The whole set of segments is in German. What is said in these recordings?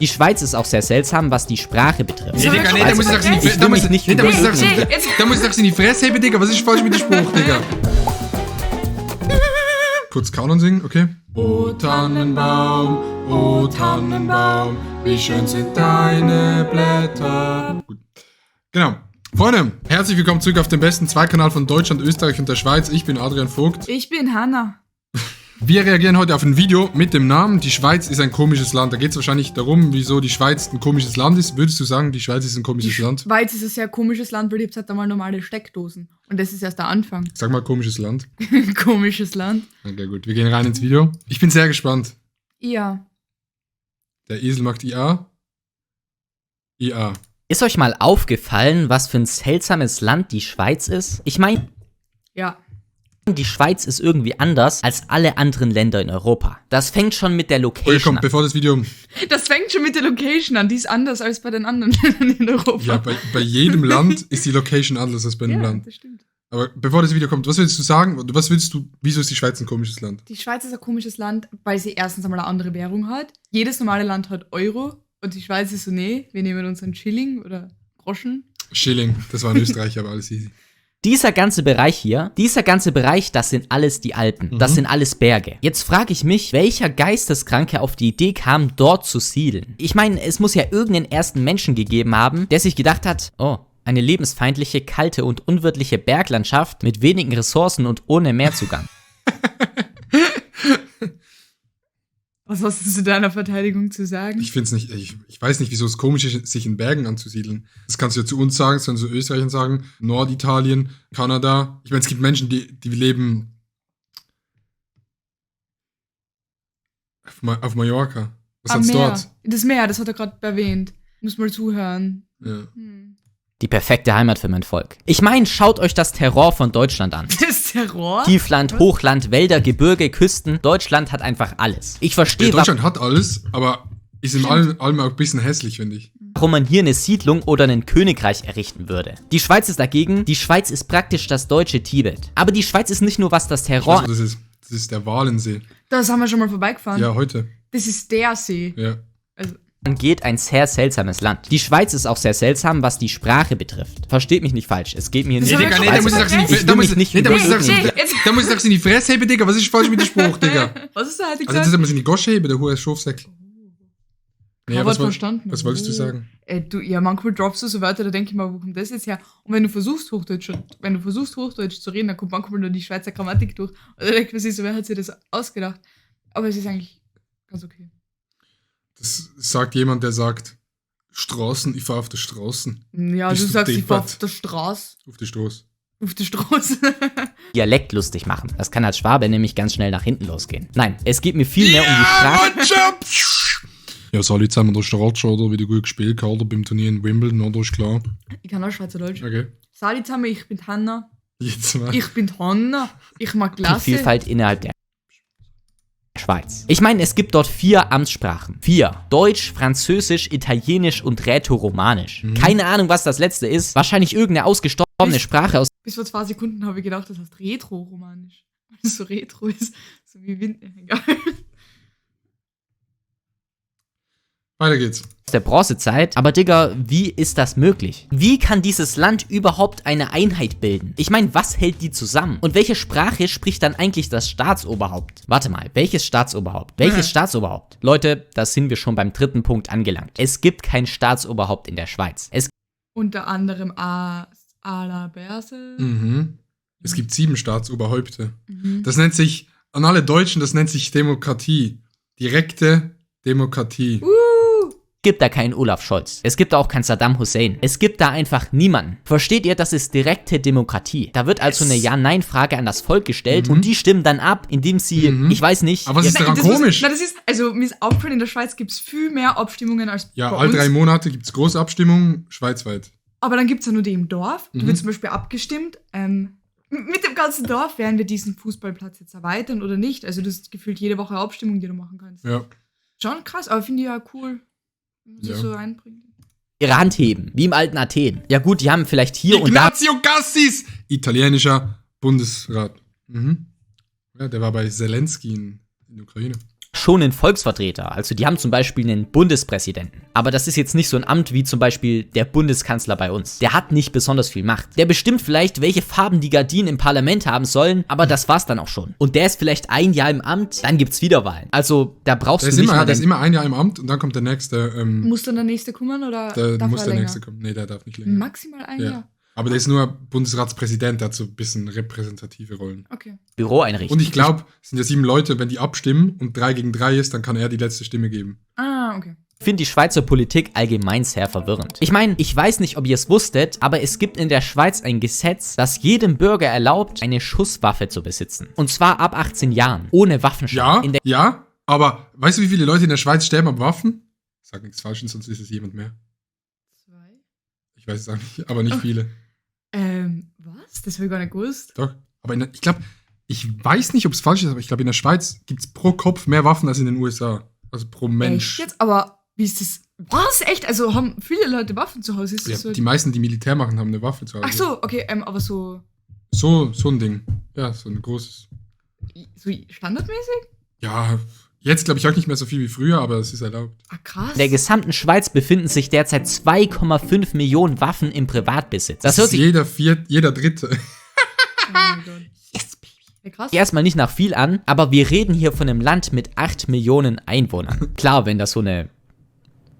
Die Schweiz ist auch sehr seltsam, was die Sprache betrifft. Nee, Digga, nee, da muss ich sag's in die Fresse heben, Digga. Was ist falsch mit dem Spruch, Digga? Kurz Kanon singen, okay? O Tannenbaum, wie schön sind deine Blätter. Gut. Genau. Freunde, herzlich willkommen zurück auf dem besten Zweikanal von Deutschland, Österreich und der Schweiz. Ich bin Adrian Vogt. Ich bin Hanna. Wir reagieren heute auf ein Video mit dem Namen Die Schweiz ist ein komisches Land. Da geht es wahrscheinlich darum, wieso die Schweiz ein komisches Land ist. Würdest du sagen, die Schweiz ist ein komisches Land? Die Schweiz ist ein sehr komisches Land, weil ihr habt halt einmal normale Steckdosen. Und das ist erst der Anfang. Sag mal komisches Land. Komisches Land. Okay, gut. Wir gehen rein ins Video. Ich bin sehr gespannt. Ja. Der Esel macht IA. IA. Ist euch mal aufgefallen, was für ein seltsames Land die Schweiz ist? Ich meine, Ja. die Schweiz ist irgendwie anders als alle anderen Länder in Europa. Das fängt schon mit der Okay, Location komm, an. bevor das Video... Das fängt schon mit der Location an. Die ist anders als bei den anderen Ländern in Europa. Ja, bei jedem Land ist die Location anders als bei einem Land. Das stimmt. Aber bevor das Video kommt, was willst du sagen? Wieso ist die Schweiz ein komisches Land? Die Schweiz ist ein komisches Land, weil sie erstens einmal eine andere Währung hat. Jedes normale Land hat Euro. Und die Schweiz ist so, nee, wir nehmen unseren Schilling oder Groschen. Schilling, das war in Österreich, aber alles easy. Dieser ganze Bereich, das sind alles die Alpen. Das sind alles Berge. Jetzt frage ich mich, welcher Geisteskranke auf die Idee kam, dort zu siedeln? Ich meine, es muss ja irgendeinen ersten Menschen gegeben haben, der sich gedacht hat, oh, eine lebensfeindliche, kalte und unwirtliche Berglandschaft mit wenigen Ressourcen und ohne Meerzugang. Was hast du zu deiner Verteidigung zu sagen? Ich find's nicht, ich weiß nicht, wieso es komisch ist, sich in Bergen anzusiedeln. Das kannst du ja zu uns sagen, das kannst du zu Österreichern sagen, Norditalien, Kanada. Ich meine, es gibt Menschen, die leben auf Mallorca. Was Am hat's Meer. dort? Das Meer, das hat er gerade erwähnt. Muss mal zuhören. Ja. Die perfekte Heimat für mein Volk. Ich meine, schaut euch das Terror von Deutschland an. Das Terror? Tiefland, Hochland, Wälder, Gebirge, Küsten. Deutschland hat einfach alles. Ich verstehe, Deutschland hat alles, aber ist in allem auch ein bisschen hässlich, finde ich. warum man hier eine Siedlung oder ein Königreich errichten würde. Die Schweiz ist dagegen, die Schweiz ist praktisch das deutsche Tibet. Aber die Schweiz ist nicht nur, was das Terror... Also, das ist der Walensee. Das haben wir schon mal vorbeigefahren. Ja, heute. Das ist der See. Ja. Also, angeht, ein sehr seltsames Land. Die Schweiz ist auch sehr seltsam, was die Sprache betrifft. Versteht mich nicht falsch, es geht mir nicht Nee, um Digga, die nee, Schweiz. da muss ich sag's Ich will mich nicht da muss ich über sag's irgendeinen- in die Fresse heben, Digga. Was ist falsch mit dem Spruch, Digga? was ist da heute Also, gesagt? das muss in die Gosche heben, der hohe Schofsäckel. Ja, Aber verstanden. was wolltest du sagen? Ja, manchmal droppst du so Wörter, da denke ich mal, wo kommt das jetzt her? Und wenn du versuchst, Hochdeutsch zu reden, dann kommt manchmal nur die Schweizer Grammatik durch. Und dann denkt man sich so, wer hat sich das ausgedacht? Aber es ist eigentlich ganz okay. Das sagt jemand, der sagt, Straßen, ich fahre auf der Straßen. Ja, Bist du du sagst, ich fahr deppert? auf der Straße. Auf die Stoß. Auf der Straße. Dialekt lustig machen. Das kann als Schwabe nämlich ganz schnell nach hinten losgehen. Nein, es geht mir viel mehr um die Sprache. Ja, salut zusammen, der Stratsch, oder? Wieder gut gespielt, Kader beim Turnier in Wimbledon, oder? Ist klar. Ich kann auch Schweizerdeutsch. Okay. Salut zusammen, ich bin Hanna. Jetzt mal. Ich bin Hanna. Ich mag Die Klasse. Vielfalt innerhalb der Schweiz. Ich meine, es gibt dort 4 Amtssprachen. 4. Deutsch, Französisch, Italienisch und Rätoromanisch. Keine Ahnung, was das letzte ist. Wahrscheinlich irgendeine ausgestorbene Sprache aus Bis vor 2 Sekunden habe ich gedacht, das heißt Retro-Romanisch. Weil es so Retro ist. So wie Wind. Egal. Weiter geht's. der Bronzezeit. Aber Digga, wie ist das möglich? Wie kann dieses Land überhaupt eine Einheit bilden? Ich meine, was hält die zusammen? Und welche Sprache spricht dann eigentlich das Staatsoberhaupt? Warte mal, welches Staatsoberhaupt? Welches Staatsoberhaupt? Leute, da sind wir schon beim 3. Punkt angelangt. Es gibt kein Staatsoberhaupt in der Schweiz. Es Unter anderem Ala Berse. Es gibt 7 Staatsoberhäupte. Das nennt sich, an alle Deutschen, das nennt sich Demokratie. Direkte Demokratie. gibt da keinen Olaf Scholz. Es gibt da auch keinen Saddam Hussein. Es gibt da einfach niemanden. Versteht ihr, das ist direkte Demokratie. Da wird also eine Ja-Nein-Frage an das Volk gestellt und die stimmen dann ab, indem sie, ich weiß nicht... Aber was ist daran komisch? Das ist, also mir ist aufgefallen, in der Schweiz gibt es viel mehr Abstimmungen als Ja, bei alle uns. 3 Monate gibt es große Abstimmungen, schweizweit. Aber dann gibt es ja nur die im Dorf. Da wird zum Beispiel abgestimmt, mit dem ganzen Dorf werden wir diesen Fußballplatz jetzt erweitern oder nicht. Also das ist gefühlt jede Woche eine Abstimmung, die du machen kannst. Ja. Schon krass, aber finde ich ja cool, wenn man sich so einbringt. ihre Hand heben, wie im alten Athen. Ja gut, die haben vielleicht hier und da... Ignazio Cassis! Italienischer Bundesrat. Ja, der war bei Zelensky in der Ukraine. schon einen Volksvertreter. Also die haben zum Beispiel einen Bundespräsidenten. Aber das ist jetzt nicht so ein Amt wie zum Beispiel der Bundeskanzler bei uns. Der hat nicht besonders viel Macht. Der bestimmt vielleicht, welche Farben die Gardinen im Parlament haben sollen, aber das war's dann auch schon. Und der ist vielleicht ein Jahr im Amt, dann gibt's Wiederwahlen. Also da brauchst du nicht mal... Der ist immer ein Jahr im Amt und dann kommt der nächste. Muss dann der nächste kommen oder muss der nächste kommen? Nee, der darf nicht länger. Maximal ein Jahr? Aber der ist nur Bundesratspräsident, der hat so ein bisschen repräsentative Rollen. Okay. Büro einrichten. Und ich glaube, es sind ja 7 Leute, wenn die abstimmen und 3 gegen 3 ist, dann kann er die letzte Stimme geben. Ah, okay. Ich finde die Schweizer Politik allgemein sehr verwirrend. Ich meine, ich weiß nicht, ob ihr es wusstet, aber es gibt in der Schweiz ein Gesetz, das jedem Bürger erlaubt, eine Schusswaffe zu besitzen. Und zwar ab 18 Jahren, ohne Waffenschein. Ja, aber weißt du, wie viele Leute in der Schweiz sterben ab Waffen? Sag nichts Falsches, sonst ist es jemand mehr. 2? Ich weiß es auch nicht, aber nicht viele. Was? Das habe ich gar nicht gewusst. Doch, aber ich weiß nicht, ob es falsch ist, aber ich glaube, in der Schweiz gibt es pro Kopf mehr Waffen als in den USA. Also pro Mensch. Echt jetzt? Aber wie ist das? Was? Echt? Also haben viele Leute Waffen zu Hause? Ist das Ja, so? die meisten, die Militär machen, haben eine Waffe zu Hause. Ach so, okay, aber so So ein Ding. Ja, so ein großes. standardmäßig? Ja, jetzt glaube ich auch nicht mehr so viel wie früher, aber es ist erlaubt. Ah, krass. In der gesamten Schweiz befinden sich derzeit 2,5 Millionen Waffen im Privatbesitz. Das hört sich jeder Dritte. Oh mein Gott. yes, baby. Ja, krass. Erstmal nicht nach viel an, aber wir reden hier von einem Land mit 8 Millionen Einwohnern. Klar, wenn das so eine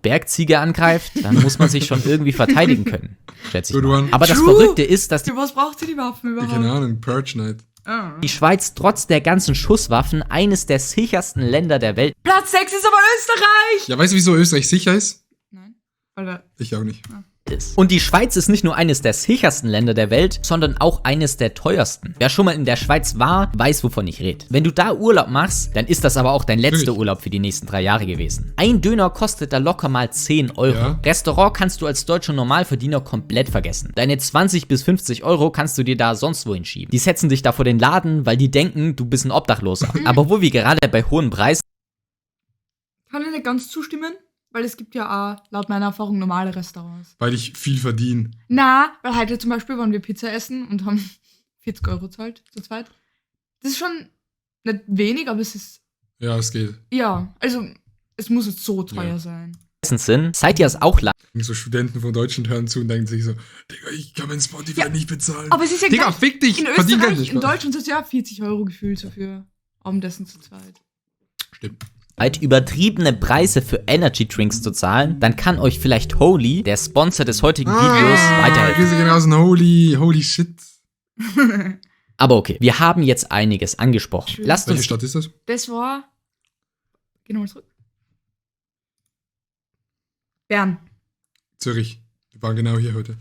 Bergziege angreift, dann muss man sich schon irgendwie verteidigen können, schätze ich Good mal. one. Aber das True. Verrückte ist, dass Für was braucht sie die Waffen überhaupt? Keine Ahnung, Purge Night. Ah. die Schweiz trotz der ganzen Schusswaffen eines der sichersten Länder der Welt Platz 6 ist aber Österreich! Ja, weißt du, wieso Österreich sicher ist? Nein. Oder? Ich auch nicht. ist. Und die Schweiz ist nicht nur eines der sichersten Länder der Welt, sondern auch eines der teuersten. Wer schon mal in der Schweiz war, weiß, wovon ich rede. Wenn du da Urlaub machst, dann ist das aber auch dein letzter Urlaub für die nächsten 3 Jahre gewesen. Ein Döner kostet da locker mal 10 Euro. Ja. Restaurant kannst du als deutscher Normalverdiener komplett vergessen. Deine 20 bis 50 Euro kannst du dir da sonst wohin schieben. Die setzen dich da vor den Laden, weil die denken, du bist ein Obdachloser. Aber wo wir gerade bei hohen Preisen Kann ich nicht ganz zustimmen, weil es gibt ja auch, laut meiner Erfahrung, normale Restaurants. Weil ich viel verdiene. Na, weil heute zum Beispiel waren wir Pizza essen und haben 40 Euro gezahlt, zu zweit. Das ist schon nicht wenig, aber es ist, Ja, es geht. ja, also es muss jetzt so teuer sein. sind, seid ihr es auch leid. So Studenten von Deutschland hören zu und denken sich so, Digga, ich kann mein Spotify nicht bezahlen. Aber es ist ja Digga, gleich- fick dich! In verdien Geld Österreich, nicht. in Deutschland ist es ja 40 Euro gefühlt so für Abendessen zu zweit. Stimmt. Übertriebene Preise für Energy Drinks zu zahlen, dann kann euch vielleicht Holy, der Sponsor des heutigen Videos, weiterhelfen. Grüße gehen raus und holy shit. Aber okay, wir haben jetzt einiges angesprochen. Schön. Lasst Welche uns Stadt ist das? Das war. Geh nochmal zurück. Bern. Zürich. Wir waren genau hier heute.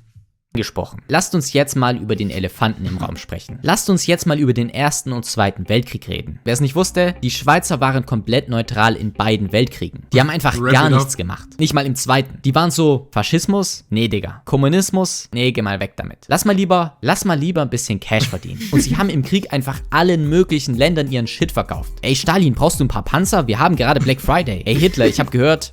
gesprochen. Lasst uns jetzt mal über den Elefanten im Raum sprechen. Lasst uns jetzt mal über den Ersten und Zweiten Weltkrieg reden. Wer es nicht wusste, die Schweizer waren komplett neutral in beiden Weltkriegen. Die haben einfach Wrap gar it up. nichts gemacht. Nicht mal im Zweiten. Die waren so, Faschismus? Nee, Digga. Kommunismus? Nee, geh mal weg damit. Lass mal lieber ein bisschen Cash verdienen. Und sie haben im Krieg einfach allen möglichen Ländern ihren Shit verkauft. Ey, Stalin, brauchst du ein paar Panzer? Wir haben gerade Black Friday. Ey, Hitler, ich hab gehört,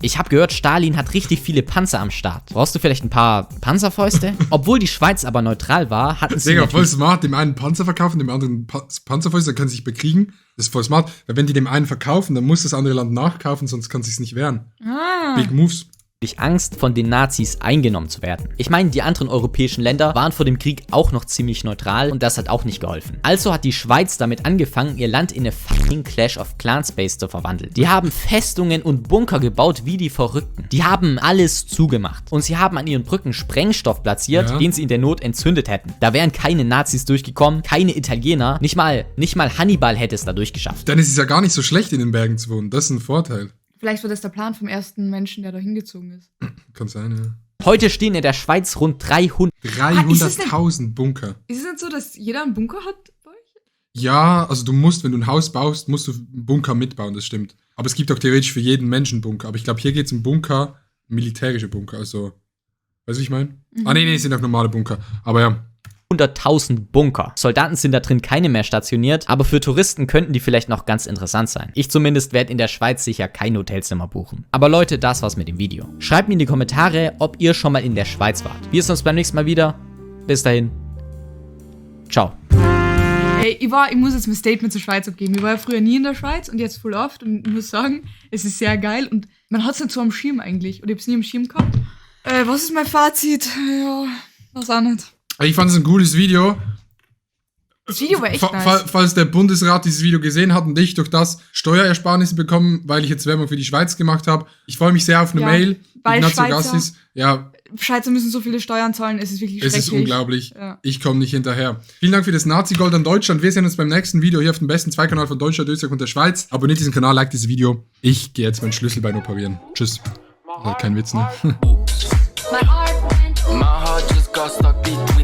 Stalin hat richtig viele Panzer am Start. Brauchst du vielleicht ein paar Panzerfäuste? Obwohl die Schweiz aber neutral war, hatten sie Digga, voll natürlich... smart, dem einen Panzer verkaufen, dem anderen Panzerfäuste, dann können sie sich bekriegen. Das ist voll smart, weil wenn die dem einen verkaufen, dann muss das andere Land nachkaufen, sonst kann es sich nicht wehren. Ah. Big Moves. Angst, von den Nazis eingenommen zu werden. Ich meine, die anderen europäischen Länder waren vor dem Krieg auch noch ziemlich neutral und das hat auch nicht geholfen. Also hat die Schweiz damit angefangen, ihr Land in eine fucking Clash of Clans Base zu verwandeln. Die haben Festungen und Bunker gebaut wie die Verrückten. Die haben alles zugemacht. Und sie haben an ihren Brücken Sprengstoff platziert, Ja. den sie in der Not entzündet hätten. Da wären keine Nazis durchgekommen, keine Italiener, nicht mal Hannibal hätte es da durchgeschafft. Dann ist es ja gar nicht so schlecht, in den Bergen zu wohnen. Das ist ein Vorteil. Vielleicht war das der Plan vom ersten Menschen, der da hingezogen ist. Kann sein, ja. Heute stehen in der Schweiz rund 300 300.000 Bunker. Ist es nicht so, dass jeder einen Bunker hat bei euch? Ja, also du musst, wenn du ein Haus baust, musst du einen Bunker mitbauen, das stimmt. Aber es gibt auch theoretisch für jeden Menschen einen Bunker. Aber ich glaube, hier geht es um Bunker, militärische Bunker, also, weißt du, wie ich meine? Ah, nee, es sind auch normale Bunker. Aber ja, 100.000 Bunker. Soldaten sind da drin keine mehr stationiert, aber für Touristen könnten die vielleicht noch ganz interessant sein. Ich zumindest werde in der Schweiz sicher kein Hotelzimmer buchen. Aber Leute, das war's mit dem Video. Schreibt mir in die Kommentare, ob ihr schon mal in der Schweiz wart. Wir sehen uns beim nächsten Mal wieder. Bis dahin. Ciao. Ey, ich muss jetzt mein Statement zur Schweiz abgeben. Ich war ja früher nie in der Schweiz und jetzt voll oft und ich muss sagen, es ist sehr geil und man hat es nicht so am Schirm eigentlich. Und ich hab's nie am Schirm gehabt. Was ist mein Fazit? Ja, weiß auch nicht. Ich fand es ein cooles Video. Das Video war echt nice. Falls der Bundesrat dieses Video gesehen hat und ich durch das Steuerersparnisse bekommen, weil ich jetzt Werbung für die Schweiz gemacht habe. Ich freue mich sehr auf eine Mail. Weil Schweizer müssen so viele Steuern zahlen, es ist wirklich schrecklich. Es ist unglaublich. Ja. Ich komme nicht hinterher. Vielen Dank für das Nazi-Gold an Deutschland. Wir sehen uns beim nächsten Video hier auf dem besten Zweikanal von Deutschland, Österreich und der Schweiz. Abonniert diesen Kanal, like dieses Video. Ich gehe jetzt mein Schlüsselbein operieren. Tschüss. Kein Witz, ne? My heart just got stuck between